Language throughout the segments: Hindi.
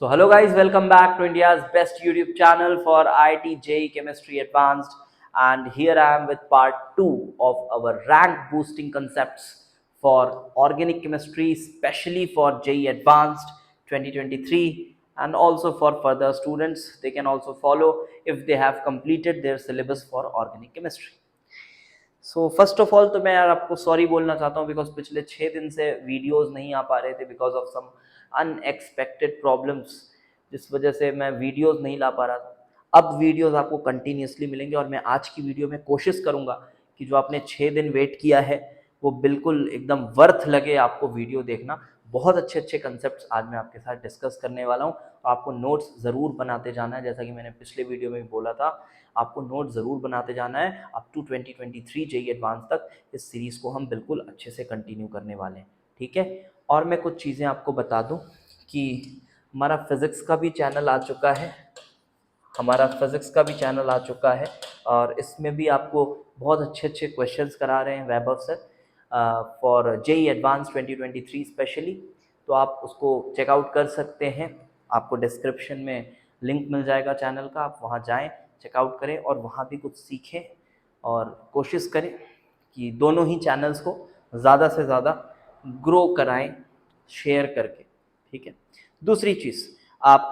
So hello guys, welcome back to India's best YouTube channel for IIT JEE Chemistry Advanced, and here I am with part 2 of our rank boosting concepts for organic chemistry, especially for JEE Advanced 2023, and also for further students. They can also follow if they have completed their syllabus for organic chemistry. So first of all तो मैं यार आपको सॉरी बोलना चाहता हूँ बिकॉज पिछले 6 दिन से वीडियोस नहीं आ पा रहे थे because of some unexpected problems, जिस वजह से मैं वीडियोस नहीं ला पा रहा था। अब वीडियोस आपको कंटिन्यूसली मिलेंगे और मैं आज की वीडियो में कोशिश करूँगा कि जो आपने 6 दिन वेट किया है वो बिल्कुल एकदम वर्थ लगे आपको वीडियो देखना। बहुत अच्छे अच्छे कंसेप्ट्स आज मैं आपके साथ डिस्कस करने वाला हूँ और आपको नोट्स ज़रूर बनाते जाना है। जैसा कि मैंने पिछले वीडियो में भी बोला था, आपको नोट ज़रूर बनाते जाना है। अप टू 2023 JEE एडवांस तक इस सीरीज़ को हम बिल्कुल अच्छे से कंटिन्यू करने वाले हैं, ठीक है। और मैं कुछ चीज़ें आपको बता दूं कि हमारा फिज़िक्स का भी चैनल आ चुका है, और इसमें भी आपको बहुत अच्छे अच्छे क्वेश्चंस करा रहे हैं Vaibhav sir for JEE advance 2023 specially. तो आप उसको चेकआउट कर सकते हैं, आपको डिस्क्रिप्शन में लिंक मिल जाएगा चैनल का, आप वहाँ जाएं, चेकआउट करें और वहाँ भी कुछ सीखें और कोशिश करें कि दोनों ही चैनल्स को ज़्यादा से ज़्यादा ग्रो कराएं शेयर करके, ठीक है। दूसरी चीज़, आप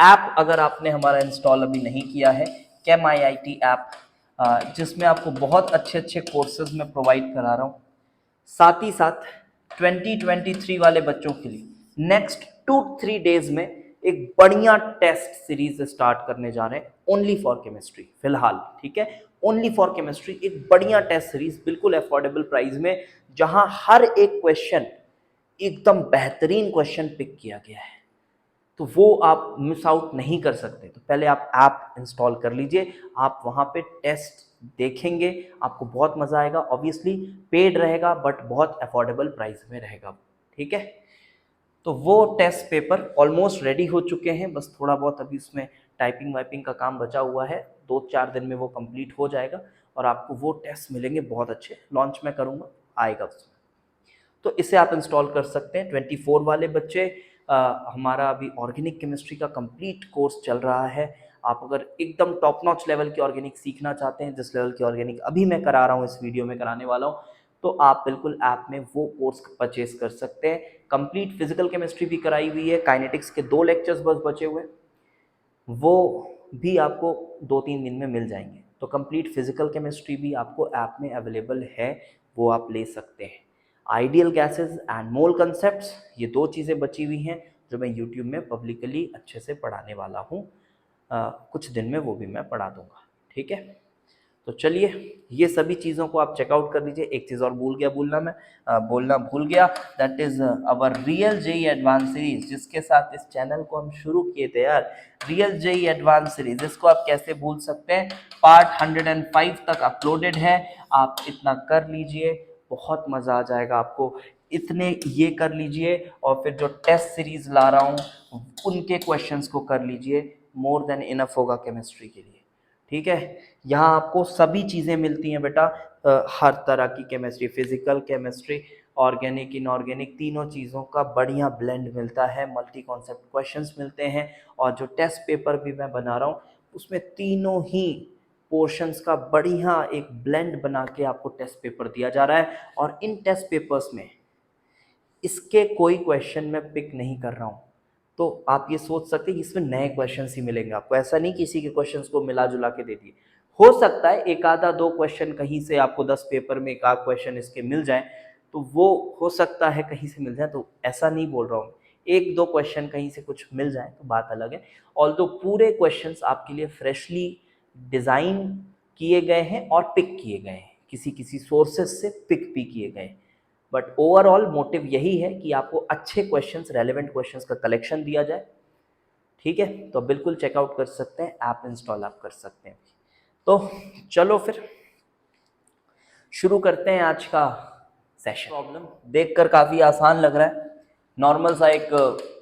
ऐप अगर आपने हमारा इंस्टॉल अभी नहीं किया है, कैम IIT ऐप, जिसमें आपको बहुत अच्छे अच्छे कोर्सेज मैं प्रोवाइड करा रहा हूँ, साथ ही साथ 2023 वाले बच्चों के लिए नेक्स्ट 2-3 डेज में एक बढ़िया टेस्ट सीरीज स्टार्ट करने जा रहे हैं ओनली फॉर केमिस्ट्री फिलहाल, ठीक है। ओनली फॉर केमिस्ट्री एक बढ़िया टेस्ट सीरीज बिल्कुल अफोर्डेबल प्राइस में, जहां हर एक क्वेश्चन एकदम बेहतरीन क्वेश्चन पिक किया गया है, तो वो आप मिस आउट नहीं कर सकते। तो पहले आप ऐप इंस्टॉल कर लीजिए, आप वहाँ पे टेस्ट देखेंगे, आपको बहुत मज़ा आएगा। ऑब्वियसली पेड रहेगा बट बहुत अफोर्डेबल प्राइस में रहेगा, ठीक है। तो वो टेस्ट पेपर ऑलमोस्ट रेडी हो चुके हैं, बस थोड़ा बहुत अभी उसमें टाइपिंग वाइपिंग का काम बचा हुआ है, 2-4 दिन में वो कंप्लीट हो जाएगा और आपको वो टेस्ट मिलेंगे बहुत अच्छे। लॉन्च में करूँगा, आएगा उसमें, तो इसे आप इंस्टॉल कर सकते हैं। 24 वाले बच्चे, हमारा अभी ऑर्गेनिक केमिस्ट्री का कंप्लीट कोर्स चल रहा है। आप अगर एकदम टॉप नॉच लेवल की ऑर्गेनिक सीखना चाहते हैं, जिस लेवल की ऑर्गेनिक अभी मैं करा रहा हूँ, इस वीडियो में कराने वाला हूँ, तो आप बिल्कुल ऐप में वो कोर्स परचेज कर सकते हैं। कंप्लीट फिजिकल केमिस्ट्री भी कराई हुई है, काइनेटिक्स के 2 लेक्चर्स बस बचे हुए, वो भी आपको 2-3 दिन में मिल जाएंगे। तो कंप्लीट फिजिकल केमिस्ट्री भी आपको ऐप में अवेलेबल है, वो आप ले सकते हैं। Ideal gases and mole concepts, ये 2 चीज़ें बची हुई हैं जो मैं यूट्यूब में पब्लिकली अच्छे से पढ़ाने वाला हूँ। कुछ दिन में वो भी मैं पढ़ा दूंगा, ठीक है। तो चलिए, ये सभी चीज़ों को आप चेकआउट कर लीजिए। एक चीज़ और बोलना भूल गया, that is our real JEE advance series, जिसके साथ इस चैनल को हम शुरू किए थे यार। रियल JEE एडवांस सीरीज, इसको आप कैसे भूल सकते हैं। पार्ट 105 तक अपलोडेड है, आप इतना कर लीजिए, बहुत मज़ा आ जाएगा आपको। इतने ये कर लीजिए और फिर जो टेस्ट सीरीज ला रहा हूँ उनके क्वेश्चंस को कर लीजिए, मोर देन इनफ होगा केमिस्ट्री के लिए, ठीक है। यहाँ आपको सभी चीज़ें मिलती हैं बेटा, हर तरह की chemistry, physical chemistry, organic, inorganic, तीनों चीज़ों का बढ़िया ब्लेंड मिलता है। मल्टी कॉन्सेप्ट क्वेश्चंस मिलते हैं और जो टेस्ट पेपर भी मैं बना रहा हूँ उसमें तीनों ही पोर्शंस का बढ़िया एक ब्लेंड बना के आपको टेस्ट पेपर दिया जा रहा है। और इन टेस्ट पेपर्स में इसके कोई क्वेश्चन मैं पिक नहीं कर रहा हूँ, तो आप ये सोच सकते हैं कि इसमें नए क्वेश्चंस ही मिलेंगे आपको। ऐसा नहीं किसी के क्वेश्चंस को मिला जुला के दे दिए, हो सकता है एक आधा 2 क्वेश्चन कहीं से आपको 10 पेपर में एक आध क्वेश्चन इसके मिल जाए, तो वो हो सकता है कहीं से मिल जाए, तो ऐसा नहीं बोल रहा हूँ। 1-2 क्वेश्चन कहीं से कुछ मिल जाए तो बात अलग है। ऑल्दो पूरे क्वेश्चंस आपके लिए फ्रेशली डिज़ाइन किए गए हैं और पिक किए गए हैं, किसी किसी सोर्सेज से पिक भी किए गए हैं, बट ओवरऑल मोटिव यही है कि आपको अच्छे क्वेश्चंस, रेलेवेंट क्वेश्चंस का कलेक्शन दिया जाए, ठीक है। तो बिल्कुल चेकआउट कर सकते हैं, ऐप इंस्टॉल आप कर सकते हैं। तो चलो फिर शुरू करते हैं आज का सेशन। प्रॉब्लम देखकर काफ़ी आसान लग रहा है, नॉर्मल सा एक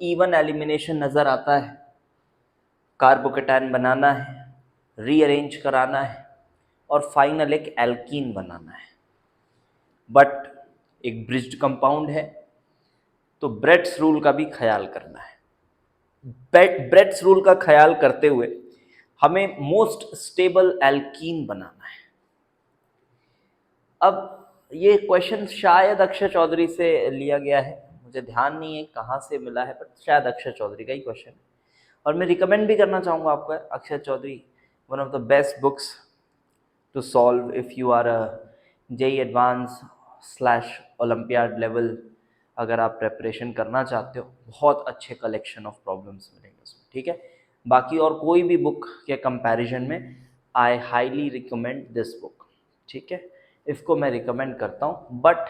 इवन एलिमिनेशन नज़र आता है। कार्बोकेटायन बनाना है, रीअरेंज कराना है और फाइनल एक एल्कीन बनाना है, बट एक ब्रिज्ड कंपाउंड है तो ब्रेड्स रूल का भी ख्याल करना है। ब्रेट्स रूल का ख्याल करते हुए हमें मोस्ट स्टेबल एल्कीन बनाना है। अब ये क्वेश्चन शायद अक्षय चौधरी से लिया गया है, मुझे ध्यान नहीं है कहाँ से मिला है, बट शायद अक्षय चौधरी का ही क्वेश्चन है। और मैं रिकमेंड भी करना चाहूँगा आपको, Akshay Chaudhary one of the best books to solve if you are a JEE advance slash olympiad level. अगर आप प्रेपरेशन करना चाहते हो, बहुत अच्छे कलेक्शन ऑफ प्रॉब्लम्स मिलेंगे उसमें, ठीक है। बाकी और कोई भी बुक के कंपैरिजन में I highly recommend this book, ठीक है। इसको मैं रिकमेंड करता हूँ, बट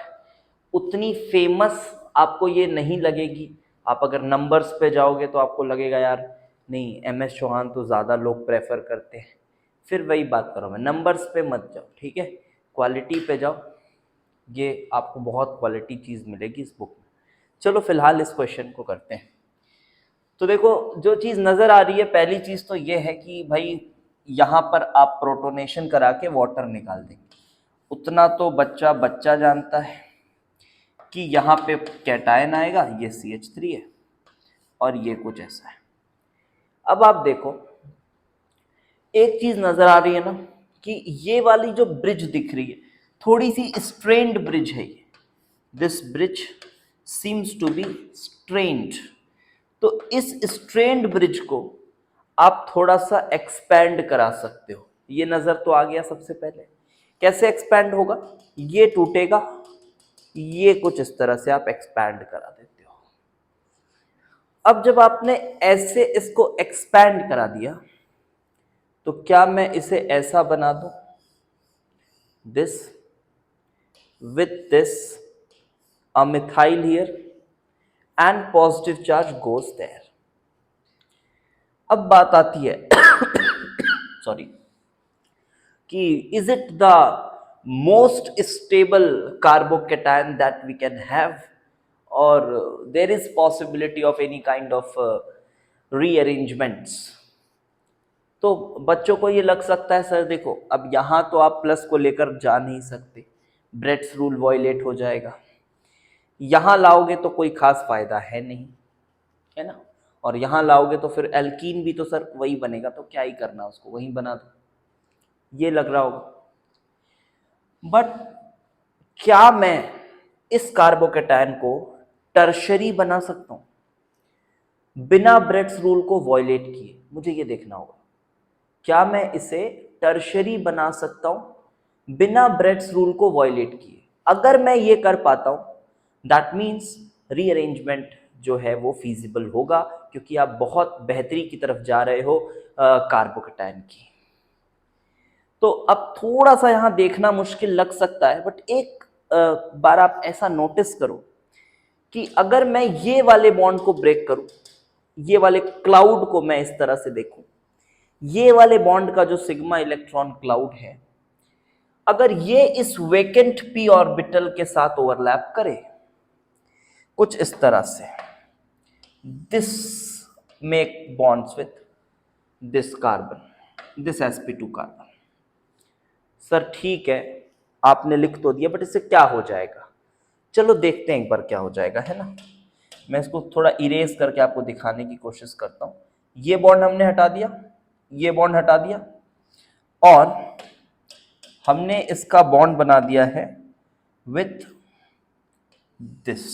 उतनी फेमस आपको ये नहीं लगेगी। आप अगर नंबर्स पे जाओगे तो आपको लगेगा यार नहीं, MS चौहान तो ज़्यादा लोग प्रेफर करते हैं। फिर वही बात करो, मैं नंबर्स पे मत जाओ, ठीक है, क्वालिटी पे जाओ। ये आपको बहुत क्वालिटी चीज़ मिलेगी इस बुक में। चलो फिलहाल इस क्वेश्चन को करते हैं। तो देखो, जो चीज़ नज़र आ रही है, पहली चीज़ तो ये है कि भाई यहाँ पर आप प्रोटोनेशन करा के वाटर निकाल देंगे। उतना तो बच्चा जानता है कि यहाँ पे कैटायन आएगा, ये CH3 है और ये कुछ ऐसा है। अब आप देखो, एक चीज़ नज़र आ रही है ना कि ये वाली जो ब्रिज दिख रही है, थोड़ी सी स्ट्रेन्ड ब्रिज है ये। This bridge seems to be strained. तो इस स्ट्रेन्ड ब्रिज को आप थोड़ा सा एक्सपैंड करा सकते हो। ये नज़र तो आ गया सबसे पहले। कैसे एक्सपैंड होगा? ये टूटेगा, ये कुछ इस तरह से आप एक्सपैंड करा देते हो। अब जब आपने ऐसे इसको एक्सपैंड करा दिया, तो क्या मैं इसे ऐसा बना दूं, this with this, a methyl here and positive charge goes there। अब बात आती है सॉरी, कि is it the most stable carbocation that we can have, और there is possibility of any kind of rearrangements. तो बच्चों को ये लग सकता है सर देखो, अब यहाँ तो आप प्लस को लेकर जा नहीं सकते, ब्रेट्स रूल वॉयलेट हो जाएगा। यहाँ लाओगे तो कोई खास फायदा है नहीं, है ना। और यहाँ लाओगे तो फिर एल्कीन भी तो सर वही बनेगा, तो क्या ही करना, उसको वहीं बना दो, ये लग रहा होगा। बट क्या मैं इस कार्बोकेटायन को टर्शरी बना सकता हूँ बिना ब्रेट्स रूल को वॉयलेट किए? मुझे ये देखना होगा, क्या मैं इसे टर्शरी बना सकता हूँ बिना ब्रेट्स रूल को वॉयलेट किए? अगर मैं ये कर पाता हूँ, दैट मीन्स रीअरेंजमेंट जो है वो फीजिबल होगा, क्योंकि आप बहुत बेहतरी की तरफ जा रहे हो कार्बोकेटायन की। तो अब थोड़ा सा यहाँ देखना मुश्किल लग सकता है, बट एक बार आप ऐसा नोटिस करो कि अगर मैं ये वाले बॉन्ड को ब्रेक करूं, ये वाले क्लाउड को मैं इस तरह से देखूं, ये वाले बॉन्ड का जो सिग्मा इलेक्ट्रॉन क्लाउड है, अगर ये इस वेकेंट p ऑर्बिटल के साथ ओवरलैप करे कुछ इस तरह से, this make bonds with this carbon, this sp2 carbon. Sir ठीक है, आपने लिख तो दिया, बट इससे क्या हो जाएगा? चलो देखते हैं एक बार क्या हो जाएगा, है ना। मैं इसको थोड़ा इरेज करके आपको दिखाने की कोशिश करता हूँ। ये बॉन्ड हमने हटा दिया, ये बॉन्ड हटा दिया, और हमने इसका बॉन्ड बना दिया है with this,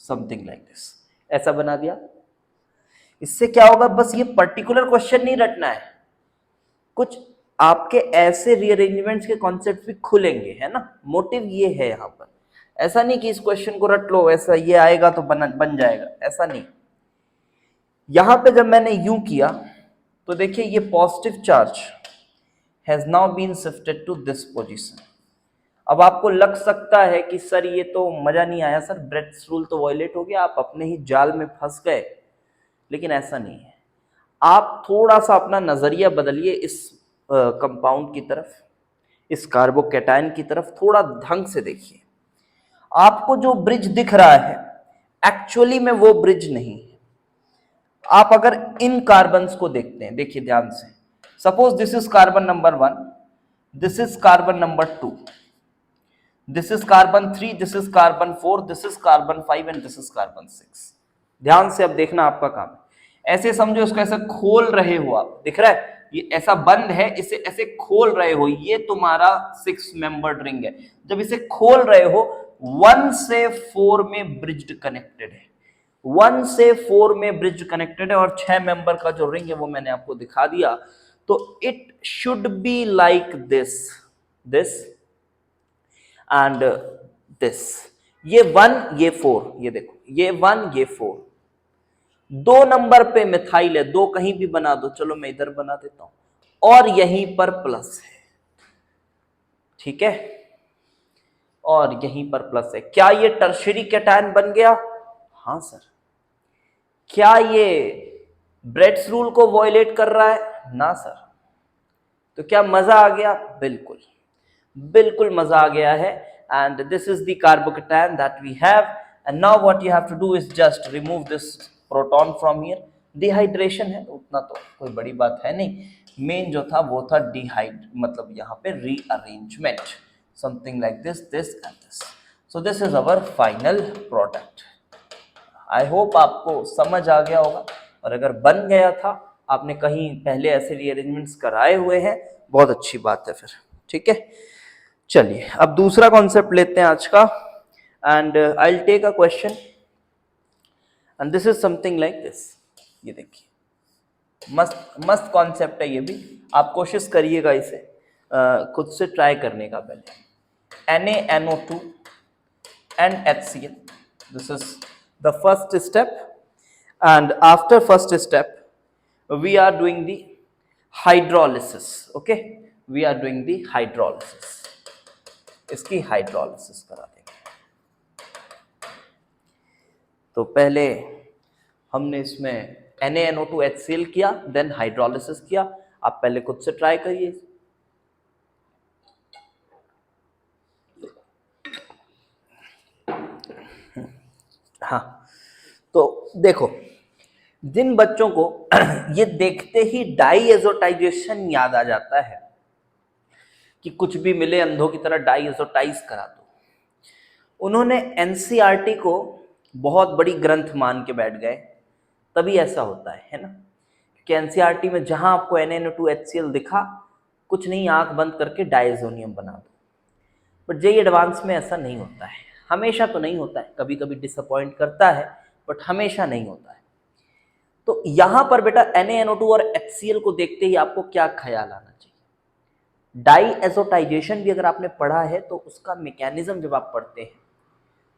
something like this, ऐसा बना दिया। इससे क्या होगा? बस ये पर्टिकुलर क्वेश्चन नहीं रटना है, कुछ आपके ऐसे रीअरेंजमेंट्स के कॉन्सेप्ट भी खुलेंगे, है ना। मोटिव ये है यहाँ पर, ऐसा नहीं कि इस क्वेश्चन को रट लो, ऐसा ये आएगा तो बन जाएगा, ऐसा नहीं। यहां पे जब मैंने यूं किया तो देखिए ये positive charge has now been shifted to this position. अब आपको लग सकता है कि सर ये तो मजा नहीं आया, सर ब्रेट्स रूल तो वॉयलेट हो गया, आप अपने ही जाल में फंस गए। लेकिन ऐसा नहीं है, आप थोड़ा सा अपना नजरिया बदलिए इस कंपाउंड की तरफ, इस कार्बोकेटायन की तरफ थोड़ा ढंग से देखिए। आपको जो ब्रिज दिख रहा है एक्चुअली में वो ब्रिज नहीं है। आप अगर इन कार्बन्स को देखते हैं, देखिए ध्यान से, suppose this is carbon number 1, this is carbon number 2, this is carbon 3, this is carbon 4, this is carbon 5 and this is carbon 6। ध्यान से अब देखना आपका काम है। ऐसे समझो इसको ऐसे खोल रहे हो आप, दिख रहा है ये ऐसा बंद है, इसे ऐसे खोल रहे हो, ये तुम्हारा 6 मेंबर्ड रिंग है। जब इसे खोल रहे हो 1 से 4 में ब्रिज्ड कनेक्टेड है, 1 से 4 में ब्रिज कनेक्टेड है, और 6 मेंबर का जो रिंग है वो मैंने आपको दिखा दिया। तो it should be like this and this, ये 1 ये 4, ये देखो ये 1 ये 4, 2 नंबर पे मिथाइल है, 2 कहीं भी बना दो, चलो मैं इधर बना देता हूं, और यहीं पर प्लस है, ठीक है, और यहीं पर प्लस है। क्या ये टर्शियरी कैटायन बन गया? हाँ सर। क्या ये ब्रेड्स रूल को वॉयलेट कर रहा है? ना सर। तो क्या मजा आ गया? बिल्कुल बिल्कुल मजा आ गया है। And this is the carbocation that we have, and now what you have to do is just remove this proton from here. Dehydration है उतना तो कोई बड़ी बात है नहीं, मेन जो था वो था मतलब यहाँ पे rearrangement, something like this and this. So this is our final product. I hope आपको समझ आ गया होगा, और अगर बन गया था, आपने कहीं पहले ऐसे रीअरेंजमेंट्स कराए हुए हैं, बहुत अच्छी बात है फिर, ठीक है। चलिए अब दूसरा कॉन्सेप्ट लेते हैं आज का, and I will take a question, and this is something like this. ये देखिए मस्त मस्त कॉन्सेप्ट है, ये भी आप कोशिश करिएगा इसे खुद से ट्राई करने का। पहले NaNO2 and HCl, this is the first step, and after first step we are doing the hydrolysis, okay, we are doing the hydrolysis, इसकी हाइड्रोलिसिस करा देंगे। तो पहले हमने इसमें NaNO2 HCl किया, देन हाइड्रोलिसिस किया। आप पहले खुद से ट्राई करिए। हाँ, तो देखो जिन बच्चों को ये देखते ही डाईएज़ोटाइजेशन याद आ जाता है कि कुछ भी मिले अंधों की तरह डाईएज़ोटाइज करा दो, उन्होंने एनसीईआरटी को बहुत बड़ी ग्रंथ मान के बैठ गए, तभी ऐसा होता है ना, कि एनसीईआरटी में जहां आपको NaNO2 HCl दिखा, कुछ नहीं, आंख बंद करके डाइज़ोनियम बना दो। बट जेईई एडवांस में ऐसा नहीं होता है, हमेशा तो नहीं होता है, कभी कभी डिसअपॉइंट करता है, बट हमेशा नहीं होता है। तो यहां पर बेटा NaNO2 और HCl को देखते ही आपको क्या ख्याल आना चाहिए? डाईएज़ोटाइजेशन भी अगर आपने पढ़ा है तो उसका मैकेनिज्म जब आप पढ़ते हैं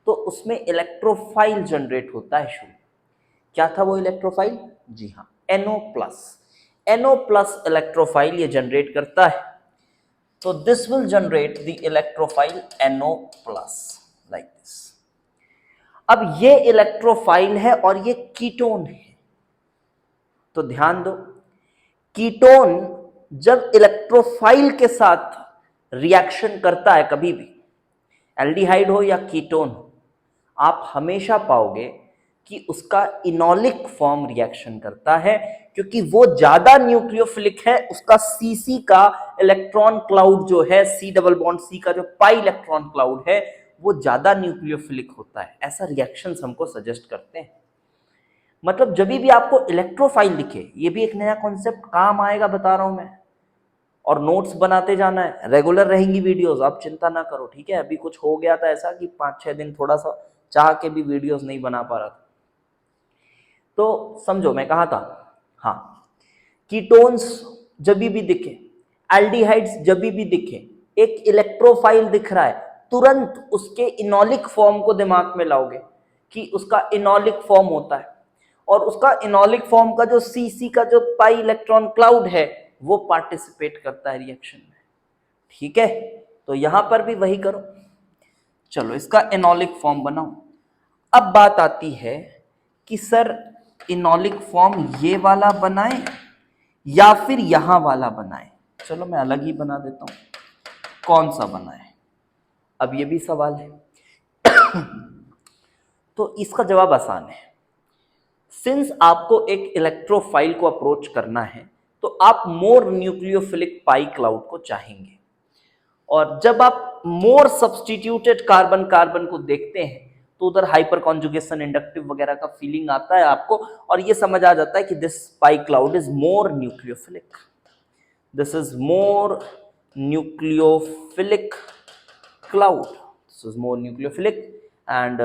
तो उसमें इलेक्ट्रोफाइल जनरेट होता है शुरू। क्या था वो इलेक्ट्रोफाइल? जी हाँ, NO+ इलेक्ट्रोफाइल ये जनरेट करता है। So this will generate the electrophile NO+ like this. अब ये इलेक्ट्रोफाइल है और ये कीटोन है, तो ध्यान दो, कीटोन जब इलेक्ट्रोफाइल के साथ रिएक्शन करता है, कभी भी एल्डिहाइड हो या कीटोन हो, आप हमेशा पाओगे कि उसका इनोलिक फॉर्म रिएक्शन करता है, क्योंकि वो ज्यादा न्यूक्लियोफिलिक है। उसका सीसी का इलेक्ट्रॉन क्लाउड जो है, C डबल बॉन्ड C का जो पाई इलेक्ट्रॉन क्लाउड है, वो ज्यादा न्यूक्लियोफिलिक होता है। ऐसा रिएक्शंस हमको सजेस्ट करते हैं। मतलब जब भी आपको इलेक्ट्रोफाइल दिखे, ये भी एक नया कॉन्सेप्ट काम आएगा, बता रहा हूं मैं, और नोट्स बनाते जाना है, रेगुलर रहेंगी वीडियोस, आप चिंता ना करो, ठीक है। अभी कुछ हो गया था ऐसा कि 5-6 दिन थोड़ा सा चाह के भी वीडियोस नहीं बना पा रहा था, तो समझो मैं कहा था, हाँ, कीटोन्स जब भी दिखे, एल्डिहाइड्स जब भी दिखे, एक इलेक्ट्रोफाइल दिख रहा है, तुरंत उसके इनोलिक फॉर्म को दिमाग में लाओगे कि उसका इनोलिक फॉर्म होता है, और उसका इनोलिक फॉर्म का जो सीसी का जो पाई इलेक्ट्रॉन क्लाउड है, वो पार्टिसिपेट करता है रिएक्शन में, ठीक है। तो यहां पर भी वही करो, चलो इसका इनोलिक फॉर्म बनाओ। अब बात आती है कि सर इनोलिक फॉर्म ये वाला बनाए या फिर यहां वाला बनाए। चलो मैं अलग ही बना देता हूं, कौन सा बनाए, अब ये भी सवाल है। तो इसका जवाब आसान है। सिंस आपको एक इलेक्ट्रोफाइल को अप्रोच करना है, तो आप मोर न्यूक्लियोफिलिक पाई क्लाउड को चाहेंगे, और जब आप मोर सब्स्टिट्यूटेड कार्बन कार्बन को देखते हैं, तो उधर हाइपर कॉन्जुगेशन इंडक्टिव वगैरह का फीलिंग आता है आपको, और ये समझ आ जाता है कि this pi cloud is more nucleophilic, this is more nucleophilic cloud, this is more nucleophilic, and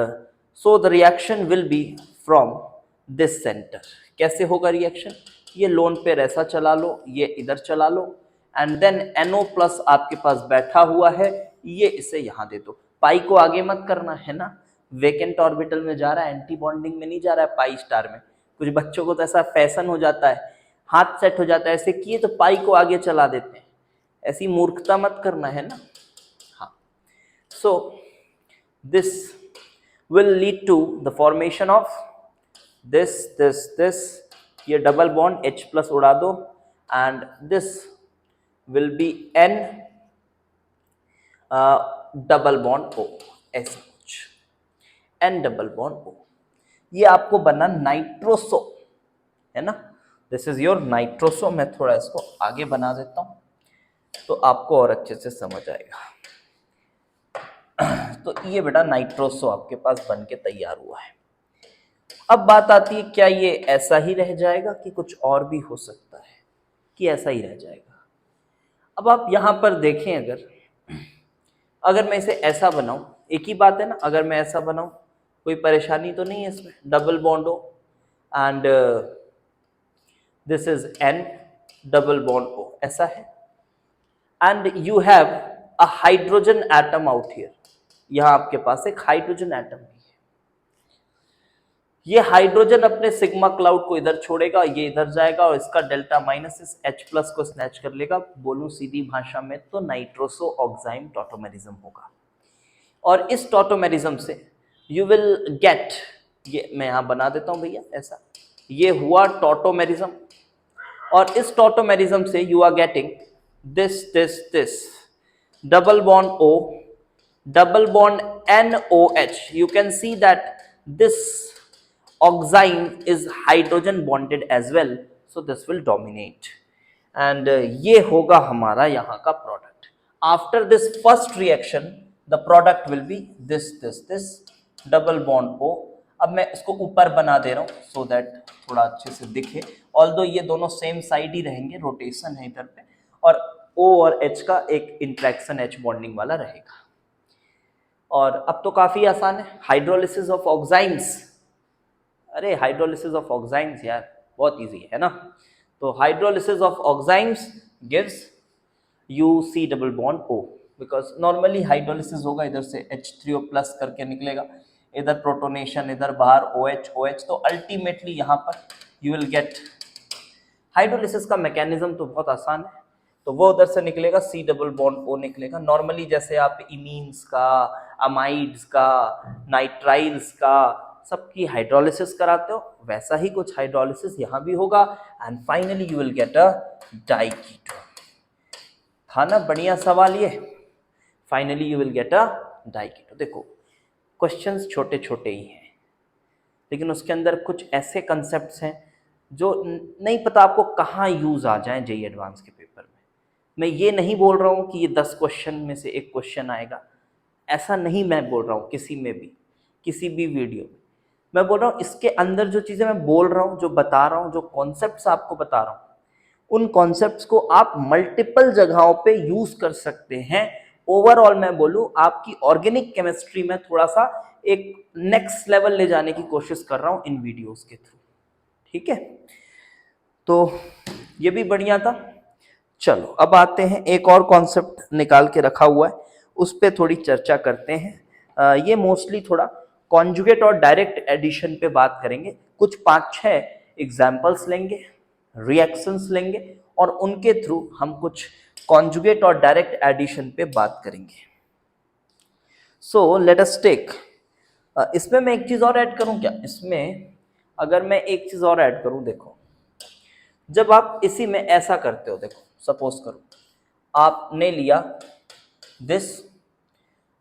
so the reaction will be from this center. कैसे होगा रिएक्शन? ये लोन पेयर ऐसा चला लो, ये इधर चला लो, एंड देन NO प्लस आपके पास बैठा हुआ है, ये इसे यहां दे दो। पाई को आगे मत करना है ना, वेकेंट ऑर्बिटल में जा रहा है, एंटी बॉन्डिंग में नहीं जा रहा है पाई स्टार में। कुछ बच्चों को तो ऐसा फैशन हो जाता है, हाथ सेट हो जाता है, ऐसे किए तो पाई को आगे चला देते हैं, ऐसी मूर्खता मत करना है ना। हाँ, so this will lead to the formation of this, ये डबल बॉन्ड H प्लस उड़ा दो, and this will be N double bond O, ऐसा कुछ N डबल बॉन्ड O। ये आपको बना नाइट्रोसो, है ना, दिस इज योर नाइट्रोसो। मैं थोड़ा इसको आगे बना देता हूं तो आपको और अच्छे से समझ आएगा। तो ये बेटा नाइट्रोसो आपके पास बन के तैयार हुआ है। अब बात आती है, क्या ये ऐसा ही रह जाएगा कि कुछ और भी हो सकता है कि ऐसा ही रह जाएगा? अब आप यहां पर देखें, अगर मैं इसे ऐसा बनाऊं, एक ही बात है ना, अगर मैं ऐसा बनाऊं कोई परेशानी तो नहीं है इसमें, डबल बॉन्ड हो and this is N double bond O, ऐसा है, and you have a hydrogen atom out here, यहां आपके पास एक हाइड्रोजन एटम भी है। ये हाइड्रोजन अपने सिग्मा क्लाउड को इधर छोड़ेगा, ये इधर जाएगा और इसका डेल्टा माइनस इस H प्लस को स्नैच कर लेगा। बोलूं सीधी भाषा में तो नाइट्रोसो ऑक्साइम टॉटोमेरिज्म होगा, और इस टॉटोमेरिज्म से यू विल गेट, ये मैं यहां बना देता हूं भैया ऐसा, ये हुआ टॉटोमेरिज्म, और इस टॉटोमेरिज्म से you are getting this double bond O, double bond NOH. You can see that this oxime is hydrogen bonded as well, so this will dominate, and ये होगा हमारा यहाँ का product. After this first reaction, the product will be this double bond O. अब मैं इसको ऊपर बना दे रहा हूँ so that थोड़ा अच्छे से दिखे, although ये दोनों सेम साइड ही रहेंगे, रोटेशन है इधर पे, और O और H का एक इंट्रैक्शन H बॉन्डिंग वाला रहेगा। और अब तो काफी आसान है, हाइड्रोलिसिस ऑफ ऑक्साइम्स, अरे हाइड्रोलिसिस ऑफ ऑक्साइम्स यार बहुत इजी है ना। तो hydrolysis of oximes gives UC double bond O, because normally hydrolysis होगा, इधर से H3O प्लस करके निकलेगा, इधर प्रोटोनेशन, इधर बाहर OH, तो अल्टीमेटली यहाँ पर यू विल गेट, हाइड्रोलिसिस का मैकेनिज्म तो बहुत आसान है, तो वो उधर से निकलेगा C डबल बॉन्ड O निकलेगा। नॉर्मली जैसे आप इमीन्स का, अमाइड्स का, नाइट्राइल्स का सबकी हाइड्रोलिसिस कराते हो, वैसा ही कुछ हाइड्रोलिसिस यहाँ भी होगा, and finally you will get a diketone. था ना बढ़िया सवाल ये, finally you will get a diketone. देखो क्वेश्चंस छोटे छोटे ही हैं, लेकिन उसके अंदर कुछ ऐसे कंसेप्ट्स हैं जो नहीं पता आपको कहाँ यूज आ जाए जेईई एडवांस के पेपर में। मैं ये नहीं बोल रहा हूँ कि ये 10 क्वेश्चन में से एक क्वेश्चन आएगा, ऐसा नहीं मैं बोल रहा हूँ किसी में भी, किसी भी वीडियो में। मैं बोल रहा हूँ इसके अंदर जो चीज़ें मैं बोल रहा हूँ, जो बता रहा हूँ, जो कॉन्सेप्ट्स आपको बता रहा हूँ, उन कॉन्सेप्ट्स को आप मल्टीपल जगहों पे यूज कर सकते हैं। ओवरऑल मैं बोलूँ आपकी ऑर्गेनिक केमिस्ट्री में थोड़ा सा एक नेक्स्ट लेवल ले जाने की कोशिश कर रहा हूँ इन वीडियोस के थ्रू, ठीक है। तो ये भी बढ़िया था। चलो अब आते हैं, एक और कॉन्सेप्ट निकाल के रखा हुआ है, उस पर थोड़ी चर्चा करते हैं। ये मोस्टली थोड़ा कॉन्जुगेट और डायरेक्ट एडिशन पे बात करेंगे, कुछ 5-6 एग्जाम्पल्स लेंगे, रिएक्शंस लेंगे, और उनके थ्रू हम कुछ कॉन्जुगेट और डायरेक्ट एडिशन पे बात करेंगे। सो लेट अस टेक, इसमें मैं एक चीज और ऐड करूं क्या? इसमें अगर मैं एक चीज और ऐड करूं, देखो जब आप इसी में ऐसा करते हो, देखो सपोज करो आपने लिया दिस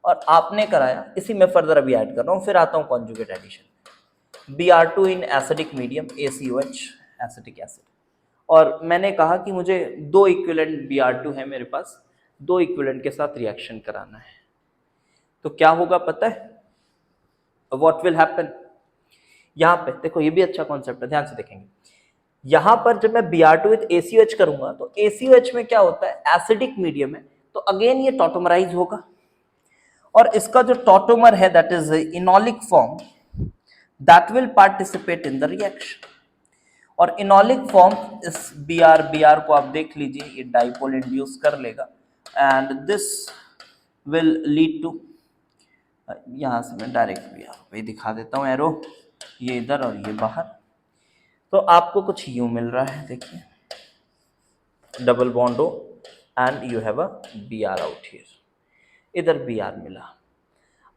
और आपने कराया, इसी में फर्दर अभी ऐड कर रहा हूं, फिर आता हूं conjugate addition. Br2 in acidic medium ACOH acetic acid, और मैंने कहा कि मुझे 2 इक्विवेलेंट Br2 है मेरे पास, 2 इक्विवेलेंट के साथ रिएक्शन कराना है, तो क्या होगा पता है? व्हाट विल हैपन, यहाँ पे देखो ये भी अच्छा कॉन्सेप्ट है, ध्यान से देखेंगे। यहाँ पर जब मैं Br2 विद ACOH करूंगा तो ACOH में क्या होता है, एसिडिक मीडियम है, तो अगेन ये टॉटोमराइज होगा, और इसका जो टॉटोमर है that is enolic form, that will participate in the reaction. और इनोलिक फॉर्म इस Br को आप देख लीजिए, ये डाइपोल इंड्यूस कर लेगा, and this will lead to, यहां से मैं डायरेक्ट Br पे दिखा देता हूं एरो, ये इधर और ये बाहर, तो आपको कुछ यूं मिल रहा है, देखिए डबल बॉन्ड हो and you have a Br out here, इधर Br मिला।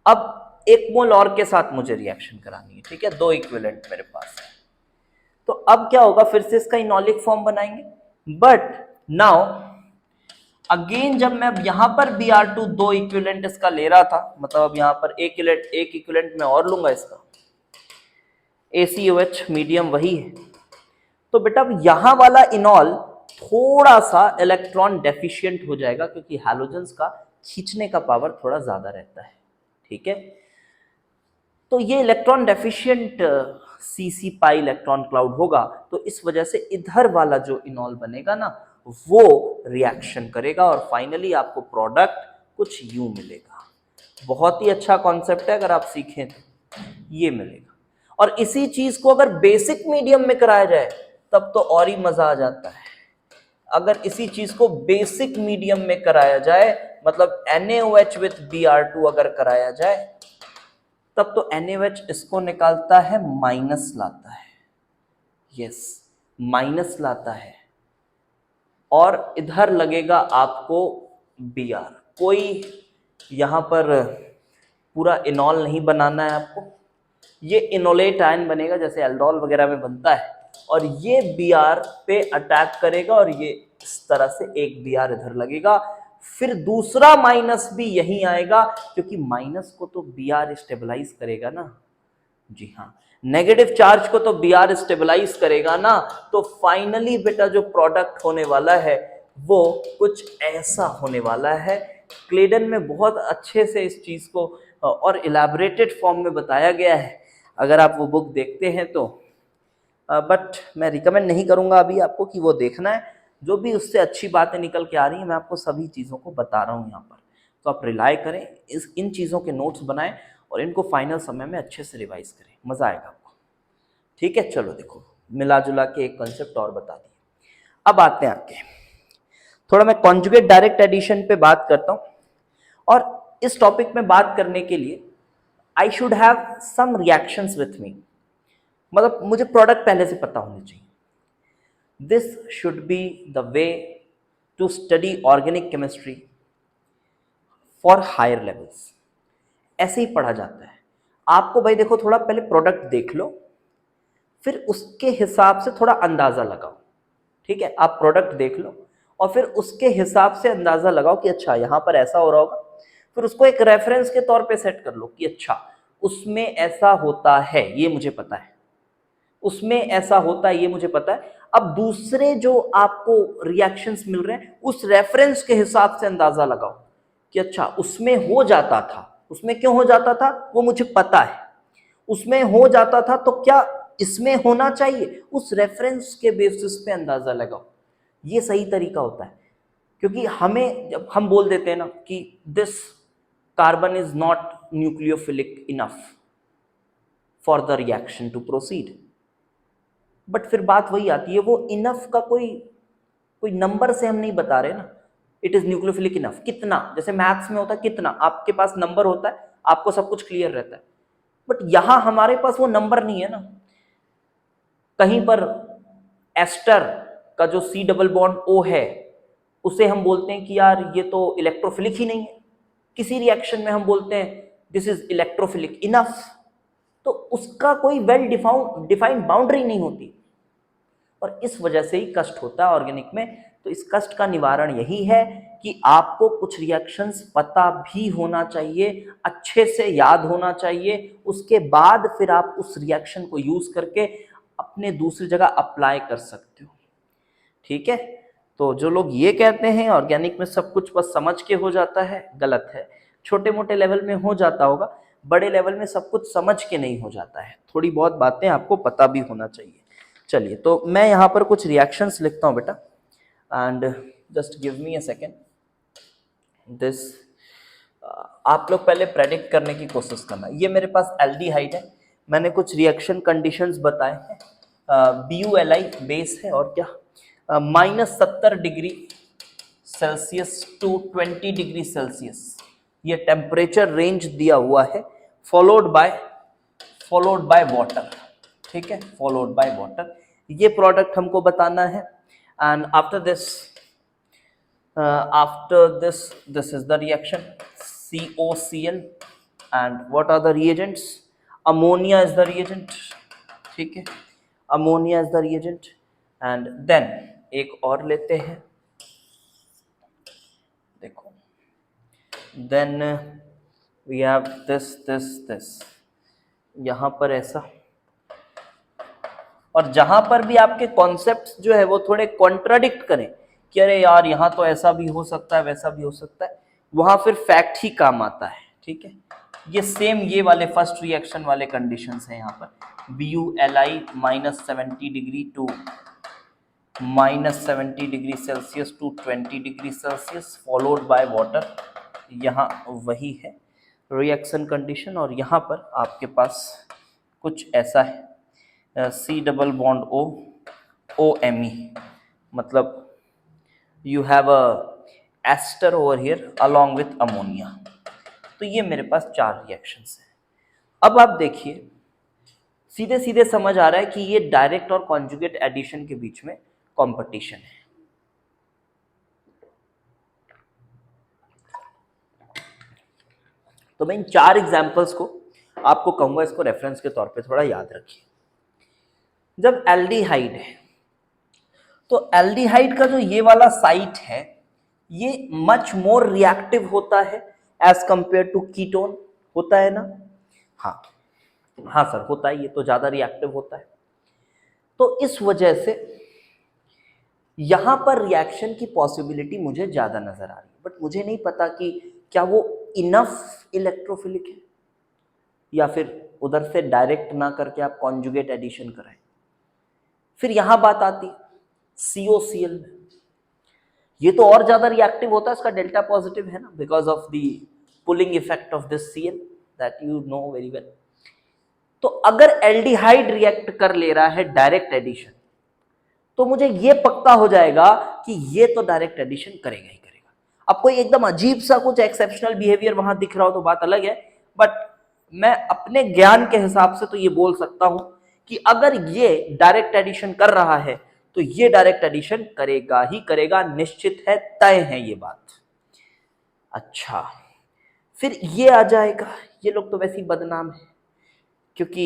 अब एक मोल और के साथ मुझे रिएक्शन करानी है, ठीक है, दो इक्विवेलेंट मेरे पास है, तो अब क्या होगा, फिर से इसका इनोलिक फॉर्म बनाएंगे, बट नाउ अगेन जब मैं यहां पर Br2 दो इक्विवेलेंट इसका ले रहा था, मतलब अब यहां पर एक इक्विवेलेंट मैं और लूंगा इसका, ACOH मीडियम वही है, तो बेटा अब यहां वाला इनॉल थोड़ा सा इलेक्ट्रॉन डेफिशिएंट हो जाएगा, क्योंकि हैलोजेंस का खींचने का पावर थोड़ा ज्यादा रहता है, ठीक है। तो ये electron deficient CC pi electron cloud होगा, तो इस वजह से इधर वाला जो इनॉल बनेगा ना, वो रिएक्शन करेगा और फाइनली आपको प्रोडक्ट कुछ यूं मिलेगा। बहुत ही अच्छा कॉन्सेप्ट है, अगर आप सीखें तो ये मिलेगा। और इसी चीज को अगर बेसिक मीडियम में कराया जाए तब तो और ही मजा आ जाता है। अगर इसी चीज को बेसिक मीडियम में कराया जाए, मतलब NaOH विथ Br2 अगर कराया जाए, तब तो NaOH इसको निकालता है, माइनस लाता है, यस माइनस लाता है, और इधर लगेगा आपको Br। कोई यहां पर पूरा इनॉल नहीं बनाना है आपको, ये इनोलेट आयन बनेगा जैसे एल्डोल वगैरह में बनता है, और ये Br पे अटैक करेगा, और ये इस तरह से एक Br इधर लगेगा, फिर दूसरा माइनस भी यहीं आएगा, क्योंकि माइनस को तो Br स्टेबलाइज करेगा ना, जी हाँ, नेगेटिव चार्ज को तो Br स्टेबलाइज करेगा ना, तो फाइनली बेटा जो प्रोडक्ट होने वाला है वो कुछ ऐसा होने वाला है। क्लेडन में बहुत अच्छे से इस चीज को और इलैबोरेटेड फॉर्म में बताया गया है, अगर आप वो बुक देखते हैं तो, बट मैं रिकमेंड नहीं करूंगा अभी आपको कि वो देखना है, जो भी उससे अच्छी बातें निकल के आ रही हैं मैं आपको सभी चीज़ों को बता रहा हूँ यहाँ पर, तो आप रिलाय करें, इन चीज़ों के नोट्स बनाएं और इनको फाइनल समय में अच्छे से रिवाइज करें, मज़ा आएगा आपको, ठीक है। चलो देखो, मिला जुला के एक कंसेप्ट और बता दिए। अब आते हैं आगे, थोड़ा मैं कॉन्जुगेट डायरेक्ट एडिशन पे बात करता हूँ, और इस टॉपिक में बात करने के लिए I should have some reactions with me, मतलब मुझे प्रोडक्ट पहले से पता होने चाहिए। This should be the way to study organic chemistry for higher levels, ऐसे ही पढ़ा जाता है आपको। भाई देखो, थोड़ा पहले प्रोडक्ट देख लो, फिर उसके हिसाब से थोड़ा अंदाजा लगाओ, ठीक है। आप प्रोडक्ट देख लो और फिर उसके हिसाब से अंदाजा लगाओ कि अच्छा यहाँ पर ऐसा हो रहा होगा, फिर उसको एक रेफरेंस के तौर पे सेट कर लो कि अच्छा उसमें ऐसा होता है, ये मुझे पता है, उसमें ऐसा होता है, ये मुझे पता है। अब दूसरे जो आपको रिएक्शंस मिल रहे हैं उस रेफरेंस के हिसाब से अंदाजा लगाओ कि अच्छा उसमें हो जाता था, उसमें क्यों हो जाता था वो मुझे पता है, उसमें हो जाता था तो क्या इसमें होना चाहिए, उस रेफरेंस के बेसिस पे अंदाजा लगाओ। ये सही तरीका होता है, क्योंकि हमें जब हम बोल देते हैं ना कि this carbon is not nucleophilic enough for the reaction to proceed, but फिर बात वही आती है, वो इनफ का कोई नंबर से हम नहीं बता रहे ना, इट इज न्यूक्लियोफिलिक इनफ, कितना, जैसे मैथ्स में होता है कितना, आपके पास नंबर होता है, आपको सब कुछ क्लियर रहता है, बट यहां हमारे पास वो नंबर नहीं है ना। कहीं पर एस्टर का जो C डबल बॉन्ड O है उसे हम बोलते हैं कि यार ये तो इलेक्ट्रोफिलिक ही नहीं है, किसी रिएक्शन में हम बोलते हैं दिस इज इलेक्ट्रोफिलिक इनफ, तो उसका कोई वेल डिफाइंड बाउंड्री नहीं होती, और इस वजह से ही कष्ट होता है ऑर्गेनिक में। तो इस कष्ट का निवारण यही है कि आपको कुछ रिएक्शंस पता भी होना चाहिए, अच्छे से याद होना चाहिए, उसके बाद फिर आप उस रिएक्शन को यूज करके अपने दूसरी जगह अप्लाई कर सकते हो, ठीक है। तो जो लोग ये कहते हैं ऑर्गेनिक में सब कुछ बस समझ के हो जाता है, गलत है। छोटे मोटे लेवल में हो जाता होगा, बड़े लेवल में सब कुछ समझ के नहीं हो जाता है, थोड़ी बहुत बातें आपको पता भी होना चाहिए। चलिए, तो मैं यहाँ पर कुछ रिएक्शंस लिखता हूँ बेटा, and just give me a second. This आप लोग पहले प्रेडिक्ट करने की कोशिश करना। ये मेरे पास एल्डिहाइड है, मैंने कुछ रिएक्शन कंडीशंस बताए हैं। BuLi बेस है और क्या, -70 degree Celsius to 20 degree Celsius ये टेम्परेचर रेंज दिया हुआ है, फॉलोड बाय वाटर। ठीक है, फॉलोड बाय वाटर, ये प्रोडक्ट हमको बताना है। And after this this is the reaction COCl, and what are the reagents? Ammonia is the reagent, ठीक है, ammonia is the reagent, and then एक और लेते हैं, देखो, then we have this यहाँ पर ऐसा, और जहां पर भी आपके कॉन्सेप्ट्स जो है वो थोड़े कॉन्ट्राडिक्ट करें कि अरे यार यहाँ तो ऐसा भी हो सकता है वैसा भी हो सकता है, वहां फिर फैक्ट ही काम आता है। ठीक है, ये सेम ये वाले फर्स्ट रिएक्शन वाले कंडीशंस हैं यहाँ पर, BuLi -70 degree to -70 degree Celsius to 20 degree Celsius followed by water, यहाँ वही है रिएक्शन कंडीशन। और यहाँ पर आपके पास कुछ ऐसा है, C double bond O OMe, मतलब you have a ester over here along with ammonia. तो ये मेरे पास 4 रिएक्शंस हैं। अब आप देखिए, सीधे सीधे समझ आ रहा है कि ये डायरेक्ट और कॉन्जुगेट एडिशन के बीच में कंपटीशन है। तो मैं इन 4 एग्जांपल्स को आपको कहूंगा, इसको रेफरेंस के तौर पे थोड़ा याद रखिए। जब एल्डिहाइड है तो एल्डिहाइड का जो ये वाला साइट है ये मच मोर रिएक्टिव होता है एज कंपेयर टू कीटोन, होता है ना? हाँ हाँ सर होता है, ये तो ज्यादा रिएक्टिव होता है। तो इस वजह से यहां पर रिएक्शन की पॉसिबिलिटी मुझे ज्यादा नजर आ रही है, बट मुझे नहीं पता कि क्या वो इनफ इलेक्ट्रोफिलिक है या फिर उधर से डायरेक्ट ना करके आप कॉन्जुगेट एडिशन कराएं। फिर यहां बात आती COCl में, ये तो और ज्यादा रिएक्टिव होता है, इसका डेल्टा पॉजिटिव है ना, because of the pulling effect of this Cl that you know very well. तो अगर एल्डिहाइड रिएक्ट कर ले रहा है डायरेक्ट एडिशन, तो मुझे ये पक्का हो जाएगा कि ये तो डायरेक्ट एडिशन करेगा ही करेगा। अब कोई एकदम अजीब सा कुछ एक्सेप्शनल बिहेवियर वहां दिख रहा हो तो बात अलग है, बट मैं अपने ज्ञान के हिसाब से तो ये बोल सकता हूं कि अगर ये डायरेक्ट एडिशन कर रहा है तो ये डायरेक्ट एडिशन करेगा ही करेगा, निश्चित है, तय है ये बात। अच्छा, फिर ये आ जाएगा, ये लोग तो वैसे ही बदनाम है क्योंकि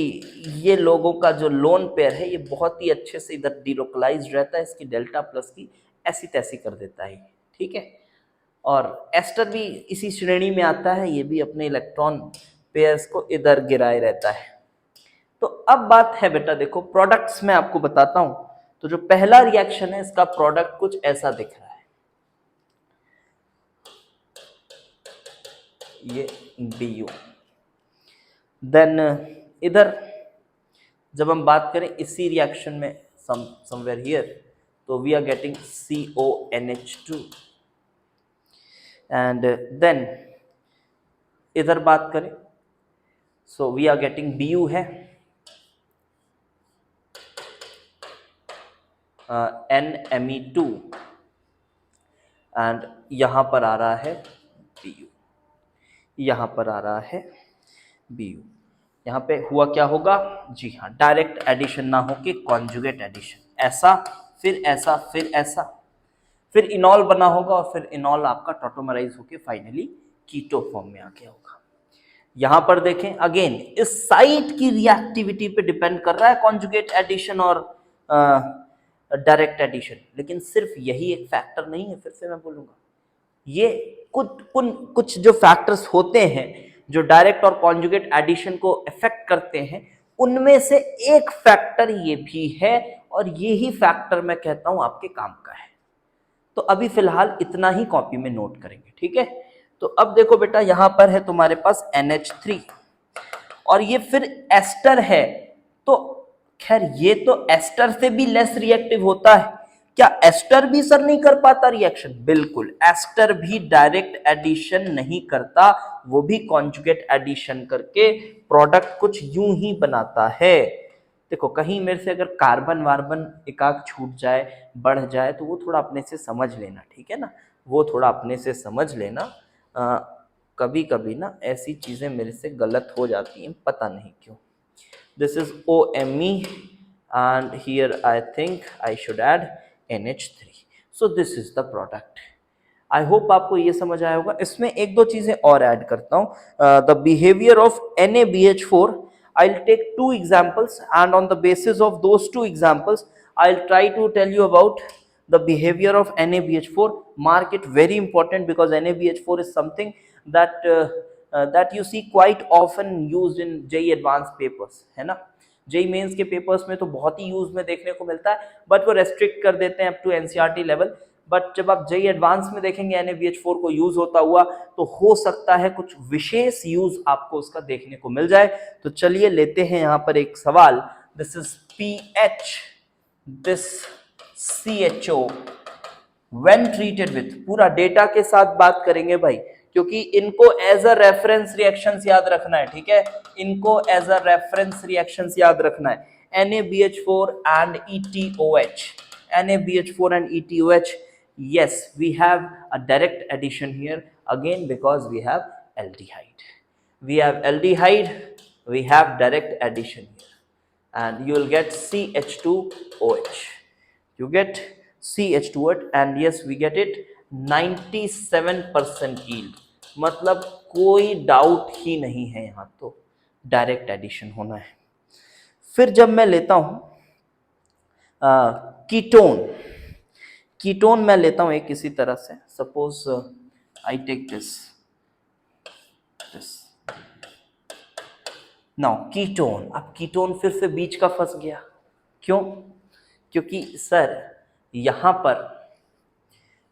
ये लोगों का जो लोन पेयर है ये बहुत ही अच्छे से इधर डिलोकलाइज रहता है, इसकी डेल्टा प्लस की ऐसी तैसी कर देता है, ठीक है। और एस्टर भी इसी श्रेणी में आता है, ये भी अपने इलेक्ट्रॉन पेयर्स को इधर गिराए रहता है। तो अब बात है बेटा, देखो प्रोडक्ट्स में आपको बताता हूं। तो जो पहला रिएक्शन है इसका प्रोडक्ट कुछ ऐसा दिख रहा है, ये BU। देन इधर जब हम बात करें इसी रिएक्शन में समवेयर हियर, तो we are getting CONH2 and then इधर बात करें so we are getting BU है, NMe2 एंड यहां पर आ रहा है BU, यहां पर आ रहा है BU। यहाँ पे हुआ क्या होगा जी हाँ, डायरेक्ट एडिशन ना होके कॉन्जुगेट एडिशन, ऐसा फिर ऐसा फिर ऐसा, फिर इनॉल बना होगा और फिर इनॉल आपका टॉटोमराइज होके फाइनली कीटो फॉर्म में आ गया होगा। यहाँ पर देखें अगेन, इस साइट की रिएक्टिविटी पे डिपेंड कर रहा है कॉन्जुगेट एडिशन और डायरेक्ट एडिशन, लेकिन सिर्फ यही एक फैक्टर नहीं है। फिर से मैं बोलूंगा, ये कुछ जो फैक्टर्स होते हैं जो डायरेक्ट और कॉन्जुगेट एडिशन को इफेक्ट करते हैं, उनमें से एक फैक्टर ये भी है, और ये ही फैक्टर मैं कहता हूं आपके काम का है। तो अभी फिलहाल इतना ही कॉपी में नोट करेंगे, ठीक है। तो अब देखो बेटा, यहां पर है तुम्हारे पास NH3, और ये फिर एस्टर है, तो खैर ये तो एस्टर से भी लेस रिएक्टिव होता है। क्या एस्टर भी सर नहीं कर पाता रिएक्शन? बिल्कुल, एस्टर भी डायरेक्ट एडिशन नहीं करता, वो भी कॉन्जुगेट एडिशन करके प्रोडक्ट कुछ यूं ही बनाता है। देखो कहीं मेरे से अगर कार्बन वार्बन एकाक छूट जाए, बढ़ जाए, तो वो थोड़ा अपने से समझ लेना, ठीक है ना, वो थोड़ा अपने से समझ लेना। कभी कभी ना ऐसी चीजें मेरे से गलत हो जाती हैं, पता नहीं क्यों। This is OMe and here I think I should add NH3. So this is the product. I hope आपको ये समझ आया होगा। इसमें एक दो चीजें और ऐड करता हूँ। The behaviour of NaBH4, I'll take two examples and on the basis of those two examples I'll try to tell you about the behavior of NaBH4. Mark it very important because NaBH4 is something that you see quite often used in JEE advanced papers, है ना। जेई मेंस के पेपर्स में तो बहुत ही यूज में देखने को मिलता है, बट वो रेस्ट्रिक्ट कर देते हैं up to NCERT level. But जब आप जेई एडवांस में देखेंगे NaBH4 को यूज होता हुआ, तो हो सकता है कुछ विशेष यूज आपको उसका देखने को मिल जाए। तो चलिए लेते हैं यहाँ पर एक सवाल। This is PH, this CHO when treated with, पूरा डेटा के साथ बात करेंगे भाई, क्योंकि इनको एज अ रेफरेंस रिएक्शंस याद रखना है, ठीक है, इनको एज अ रेफरेंस रिएक्शंस याद रखना है। NaBH4 and ETOH, NaBH4 and ETOH, yes we have a direct addition here again because we have aldehyde, we have direct addition here, and you will get CH2OH, you get CH2OH, and yes we get it 97% yield, मतलब कोई डाउट ही नहीं है, यहां तो डायरेक्ट एडिशन होना है। फिर जब मैं लेता हूं कीटोन मैं लेता हूं एक किसी तरह से, suppose I take this now ketone. अब कीटोन फिर से बीच का फंस गया, क्यों? क्योंकि सर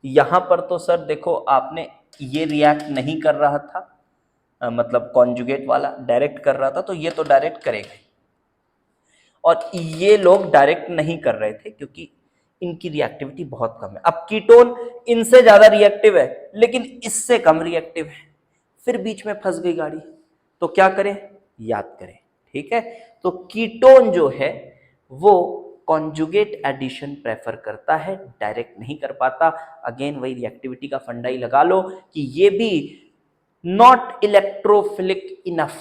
यहां पर तो सर देखो आपने ये रिएक्ट नहीं कर रहा था, मतलब कॉन्जुगेट वाला डायरेक्ट कर रहा था, तो ये तो डायरेक्ट करेगा, और ये लोग डायरेक्ट नहीं कर रहे थे क्योंकि इनकी रिएक्टिविटी बहुत कम है। अब कीटोन इनसे ज्यादा रिएक्टिव है लेकिन इससे कम रिएक्टिव है, फिर बीच में फंस गई गाड़ी, तो क्या करें? याद करें, ठीक है। तो कीटोन जो है वो कॉन्जुगेट एडिशन प्रेफर करता है, डायरेक्ट नहीं कर पाता। अगेन वही रिएक्टिविटी का फंडा ही लगा लो कि ये भी नॉट इलेक्ट्रोफिलिक इनफ,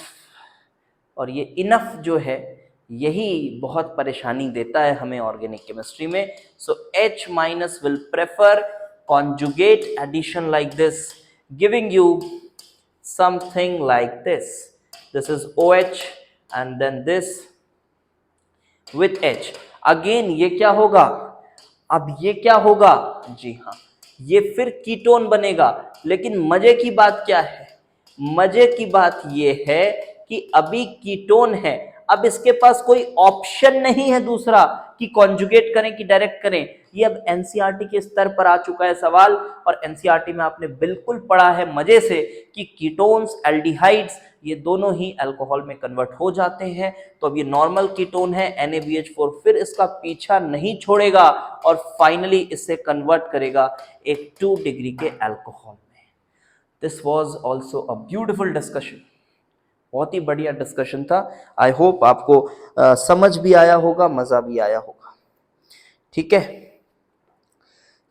और ये इनफ जो है यही बहुत परेशानी देता है हमें ऑर्गेनिक केमिस्ट्री में। सो H minus will prefer conjugate addition like this, giving you something like this. This is OH and then this with H. Again ये क्या होगा? अब ये क्या होगा? जी हाँ, ये फिर कीटोन बनेगा। लेकिन मजे की बात क्या है? मजे की बात ये है कि अभी कीटोन है, अब इसके पास कोई ऑप्शन नहीं है दूसरा कि कॉन्जुगेट करें कि डायरेक्ट करें। ये अब एनसीईआरटी के स्तर पर आ चुका है सवाल, और एनसीईआरटी में आपने बिल्कुल पढ़ा है मजे से कि कीटोन्स, एल्डिहाइड्स, ये दोनों ही अल्कोहल में कन्वर्ट हो जाते हैं। तो अब ये नॉर्मल कीटोन है NaBH4, फिर इसका पीछा नहीं छोड़ेगा और फाइनली इसे कन्वर्ट करेगा एक 2 डिग्री के अल्कोहल में। This was also a beautiful discussion, बहुत ही बढ़िया डिस्कशन था। आई होप आपको समझ भी आया होगा, मजा भी आया होगा, ठीक है।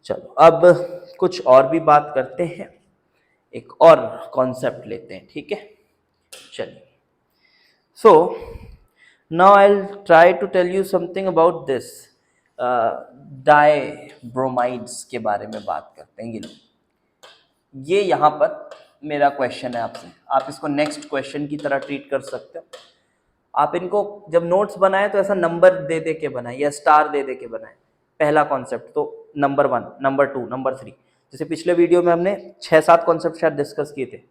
चलो अब कुछ और भी बात करते हैं, एक और कॉन्सेप्ट लेते हैं, ठीक है। चलिए, so now I will try to tell you something about this dibromides के बारे में बात करते हैं। ये यहाँ पर मेरा क्वेश्चन है आपसे, आप इसको नेक्स्ट क्वेश्चन की तरह ट्रीट कर सकते हो। आप इनको जब नोट्स बनाए तो ऐसा नंबर दे दे के बनाए या स्टार दे दे के बनाए। पहला कॉन्सेप्ट तो नंबर 1, नंबर 2, नंबर 3। जैसे पिछले वीडियो में हमने 6-7 कॉन्सेप्ट शायद डिस्कस किए थे,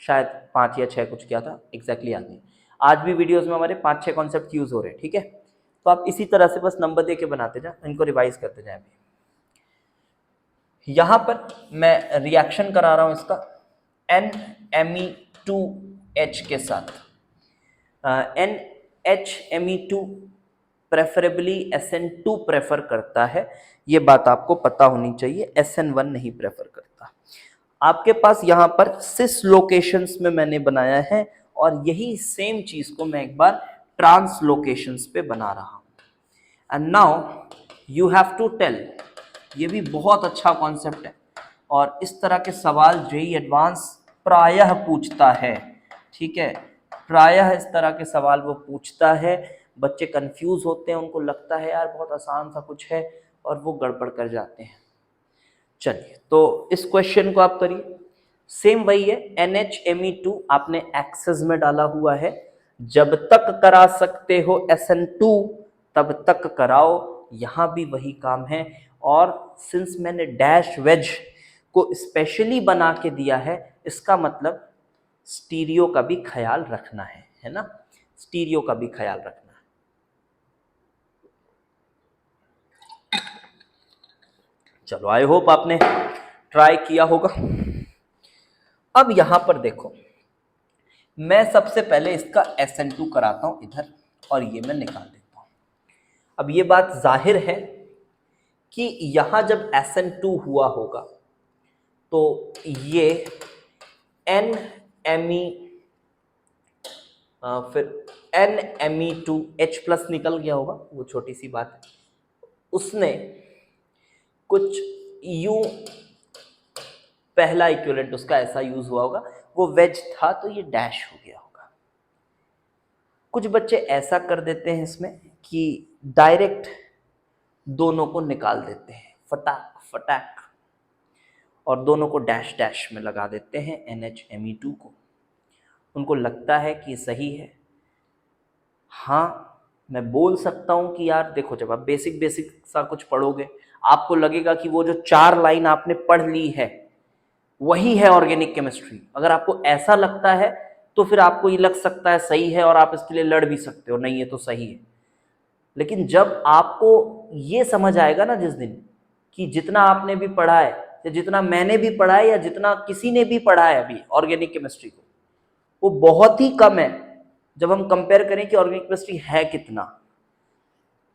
शायद 5 या 6 कुछ किया था, एग्जैक्टली याद नहीं। आज भी वीडियोस में हमारे 5-6 कॉन्सेप्ट यूज हो रहे हैं, ठीक है। तो आप इसी तरह से बस नंबर दे के बनाते जाए, इनको रिवाइज करते जाए। यहां पर मैं रिएक्शन करा रहा हूं इसका NMe2H के साथ। NHMe2 प्रेफरेबली SN2 प्रेफर करता है, ये बात आपको पता होनी चाहिए, SN1 नहीं प्रेफर करता। आपके पास यहाँ पर सिस लोकेशंस में मैंने बनाया है और यही सेम चीज को मैं एक बार ट्रांस लोकेशंस पे बना रहा हूँ। And now you have to tell, ये भी बहुत अच्छा कॉन्सेप्ट है और इस तरह के सवाल जेईई एडवांस प्रायः पूछता है, ठीक है, प्रायः इस तरह के सवाल वो पूछता है। बच्चे कंफ्यूज होते हैं, उनको लगता है यार बहुत आसान सा कुछ है और वो गड़बड़ कर जाते हैं। चलिए, तो इस क्वेश्चन को आप करिए, सेम वही है, NHMe2 आपने एक्सेस में डाला हुआ है, जब तक करा सकते हो SN2 तब तक कराओ, यहां भी वही काम है। और सिंस मैंने डैश वेज को स्पेशली बना के दिया है, इसका मतलब स्टीरियो का भी ख्याल रखना है ना, स्टीरियो का भी ख्याल रखना है। चलो, आई होप आपने ट्राई किया होगा। अब यहां पर देखो, मैं सबसे पहले इसका SN2 कराता हूं इधर और ये मैं निकाल देता हूं। अब ये बात जाहिर है कि यहां जब SN2 हुआ होगा तो ये NMe फिर NMe2H प्लस निकल गया होगा, वो छोटी सी बात है, उसने कुछ यूं पहला इक्विवेलेंट उसका ऐसा यूज हुआ होगा, वो वेज था तो ये डैश हो गया होगा। कुछ बच्चे ऐसा कर देते हैं इसमें कि डायरेक्ट दोनों को निकाल देते हैं फटाक फटाक और दोनों को डैश डैश में लगा देते हैं NHMe2 को। उनको लगता है कि सही है। हाँ, मैं बोल सकता हूं कि यार देखो, जब आप बेसिक बेसिक सा कुछ पढ़ोगे आपको लगेगा कि वो जो 4 लाइन आपने पढ़ ली है वही है ऑर्गेनिक केमिस्ट्री। अगर आपको ऐसा लगता है तो फिर आपको ये लग सकता है सही है और आप इसके लिए लड़ भी सकते हो, नहीं ये तो सही है। लेकिन जब आपको ये समझ आएगा ना जिस दिन, कि जितना आपने भी पढ़ा है या जितना मैंने भी पढ़ा है या जितना किसी ने भी पढ़ा है अभी ऑर्गेनिक केमिस्ट्री को, वो बहुत ही कम है जब हम कंपेयर करें कि ऑर्गेनिक केमिस्ट्री है कितना।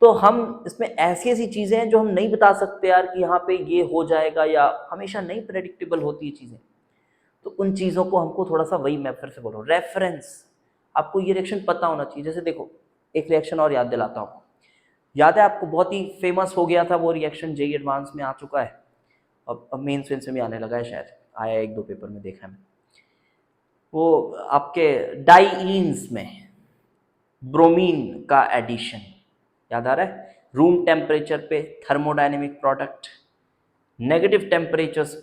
तो हम इसमें ऐसी ऐसी चीजें हैं जो हम नहीं बता सकते यार कि यहाँ पे ये हो जाएगा, या हमेशा नहीं प्रेडिक्टेबल होती है चीजें। तो उन चीजों को हमको थोड़ा सा, वही मैं फिर से बोल रहा हूँ, रेफरेंस, आपको ये रिएक्शन पता होना चाहिए। जैसे देखो, एक रिएक्शन और याद दिलाता हूँ, याद है आपको, बहुत ही फेमस हो गया था वो रिएक्शन, जेईई एडवांस में आ चुका है, अब मेंस वेंस में भी आने लगा है, शायद आया 1-2 पेपर में देखा है। वो आपके डाईईन्स में ब्रोमीन का एडिशन, याद आ रहा है? रूम टेम्परेचर पे थर्मोडायनेमिक प्रोडक्ट, नेगेटिव टेम्परेचर्स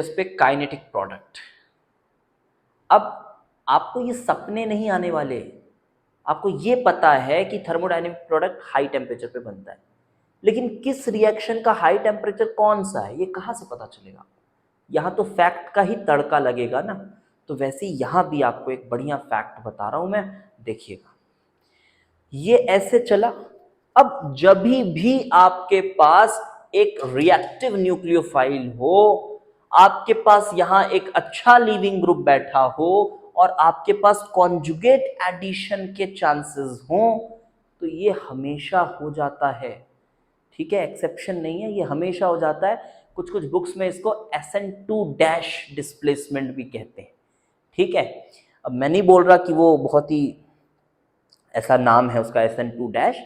पे काइनेटिक प्रोडक्ट। अब आपको ये सपने नहीं आने वाले, आपको ये पता है कि थर्मोडायनेमिक प्रोडक्ट हाई टेम्परेचर पे बनता है, लेकिन किस रिएक्शन का हाई टेम्परेचर कौन सा है ये कहाँ से पता चलेगा? यहाँ तो फैक्ट का ही तड़का लगेगा ना। तो वैसे यहाँ भी आपको एक बढ़िया फैक्ट बता रहा हूं मैं, देखिएगा। ये ऐसे चला, अब जब भी आपके पास एक रिएक्टिव न्यूक्लियोफाइल हो, आपके पास यहां एक अच्छा लीविंग ग्रुप बैठा हो और आपके पास कॉन्जुगेट एडिशन के चांसेस हों, तो ये हमेशा हो जाता है, ठीक है, एक्सेप्शन नहीं है, ये हमेशा हो जाता है। कुछ कुछ बुक्स में इसको SN2 डैश डिस्प्लेसमेंट भी कहते हैं, ठीक है। अब मैं नहीं बोल रहा कि वो बहुत ही ऐसा नाम है उसका SN2 डैश,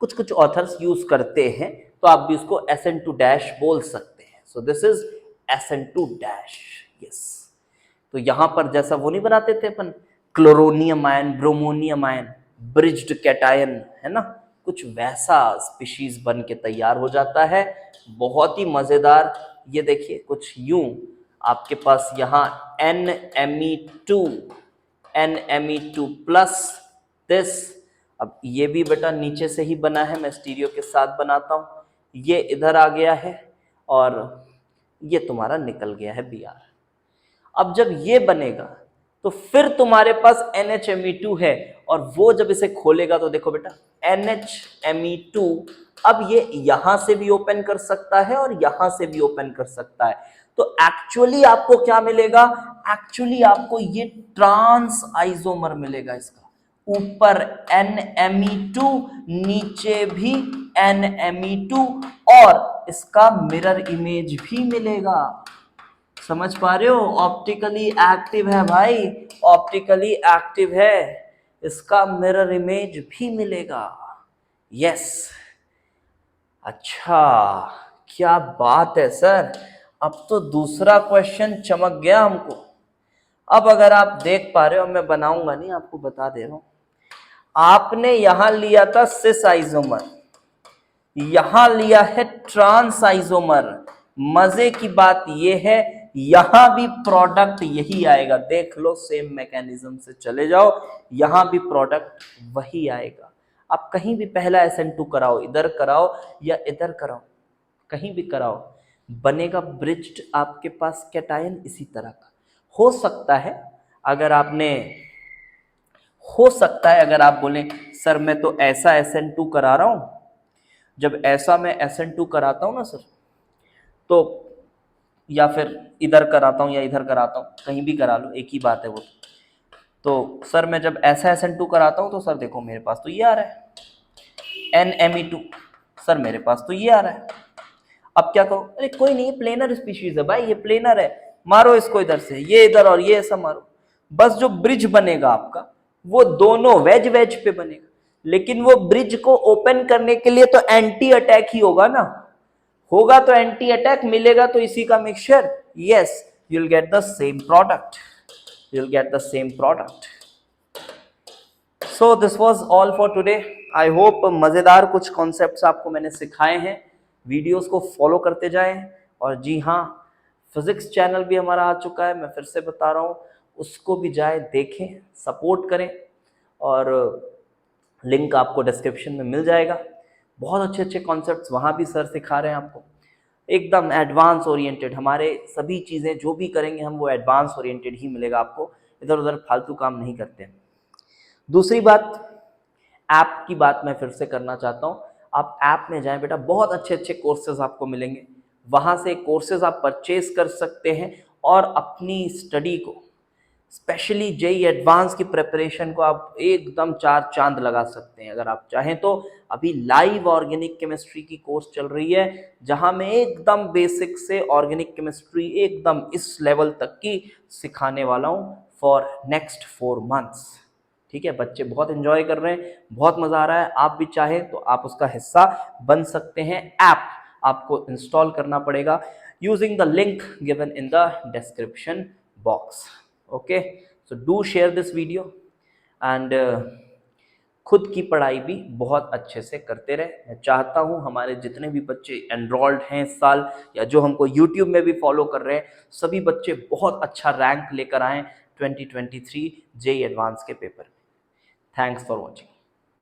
कुछ कुछ ऑथर्स यूज करते हैं, तो आप भी उसको SN2 डैश बोल सकते हैं। So this is SN2 dash, yes. तो यहां पर जैसा वो नहीं बनाते थे अपन, chloronium ion, bromonium ion, bridged cation, है ना, कुछ वैसा स्पीशीज बन के तैयार हो जाता है, बहुत ही मजेदार। ये देखिए कुछ यूं, आपके पास यहाँ NMe2 प्लस दिस। अब ये भी बेटा नीचे से ही बना है, मैं स्टीरियो के साथ बनाता हूं, ये इधर आ गया है और ये तुम्हारा निकल गया है Br। अब जब ये बनेगा तो फिर तुम्हारे पास NHMe2 है और वो जब इसे खोलेगा तो देखो बेटा NHMe2, अब ये यहां से भी ओपन कर सकता है और यहां से भी ओपन कर सकता है। तो एक्चुअली आपको क्या मिलेगा? एक्चुअली आपको ये ट्रांस आइसोमर मिलेगा, इसका ऊपर NMe2 नीचे भी NMe2 और इसका मिरर इमेज भी मिलेगा। समझ पा रहे हो? ऑप्टिकली एक्टिव है भाई, ऑप्टिकली एक्टिव है, इसका मिरर इमेज भी मिलेगा। यस, अच्छा, क्या बात है सर, अब तो दूसरा क्वेश्चन चमक गया हमको। अब अगर आप देख पा रहे हो, मैं बनाऊंगा नहीं, आपको बता दे रहा हूं। आपने यहां लिया था सिस आइसोमर, यहां लिया है ट्रांस आइसोमर। मजे की बात यह है यहां भी प्रोडक्ट यही आएगा, देख लो, सेम मैकेनिज्म से चले जाओ, यहां भी प्रोडक्ट वही आएगा। आप कहीं भी पहला SN2 कराओ, इधर कराओ या इधर कराओ, कहीं भी कराओ, बनेगा ब्रिज्ड आपके पास कैटायन इसी तरह का। हो सकता है अगर आप बोलें सर मैं तो ऐसा SN2 करा रहा हूं, जब ऐसा मैं SN2 कराता हूं ना सर, तो या फिर इधर कराता हूं या इधर कराता हूं, कहीं भी करा लो, एक ही बात है वो। तो सर मैं जब ऐसा SN2 कराता हूं तो सर देखो मेरे पास तो ये आ रहा है NMe2, सर मेरे पास तो ये आ रहा है। अब क्या करो? अरे कोई नहीं, प्लेनर स्पीशीज है भाई, ये प्लेनर है, मारो इसको इधर से, ये इधर और ये ऐसा मारो, बस जो ब्रिज बनेगा आपका वो दोनों वेज पे बनेगा। लेकिन वो ब्रिज को ओपन करने के लिए तो एंटी अटैक ही होगा ना, होगा तो एंटी अटैक, मिलेगा तो इसी का mixture. Yes, you will get the same product, you will get the same product. So this was all for today. I hope मजेदार कुछ कॉन्सेप्ट्स आपको मैंने सिखाए हैं। वीडियोस को फॉलो करते जाएं। और जी हाँ, फिजिक्स चैनल भी हमारा आ चुका है, मैं फिर से बता रहा हूँ, उसको भी जाएं, देखें, सपोर्ट करें, और लिंक आपको डिस्क्रिप्शन में मिल जाएगा। बहुत अच्छे अच्छे कॉन्सेप्ट्स वहाँ भी सर सिखा रहे हैं आपको, एकदम एडवांस ओरिएंटेड। हमारे सभी चीज़ें जो भी करेंगे हम, वो एडवांस ओरिएंटेड ही मिलेगा आपको, इधर उधर फालतू काम नहीं करते। दूसरी बात, ऐप की बात मैं फिर से करना चाहता हूँ। आप ऐप में जाएं बेटा, बहुत अच्छे अच्छे कोर्सेज आपको मिलेंगे, वहाँ से कोर्सेज आप परचेज कर सकते हैं और अपनी स्टडी को, स्पेशली जेई एडवांस की प्रिपरेशन को आप एकदम 4 चांद लगा सकते हैं। अगर आप चाहें तो अभी लाइव ऑर्गेनिक केमिस्ट्री की कोर्स चल रही है, जहां मैं एकदम बेसिक से ऑर्गेनिक केमिस्ट्री एकदम इस लेवल तक की सिखाने वाला हूं फॉर नेक्स्ट 4 मंथ्स। ठीक है, बच्चे बहुत एंजॉय कर रहे हैं, बहुत मजा आ रहा है। आप भी चाहें तो आप उसका हिस्सा बन सकते हैं। ऐप आपको इंस्टॉल करना पड़ेगा using the link given in the description box. Okay, so do share this video and खुद की पढ़ाई भी बहुत अच्छे से करते रहे। मैं चाहता हूं हमारे जितने भी बच्चे एनरोल्ड हैं इस साल, या जो हमको यूट्यूब में भी फॉलो कर रहे हैं, सभी बच्चे बहुत अच्छा रैंक लेकर आएँ 2023 जेईई एडवांस के पेपर में। Thanks for watching.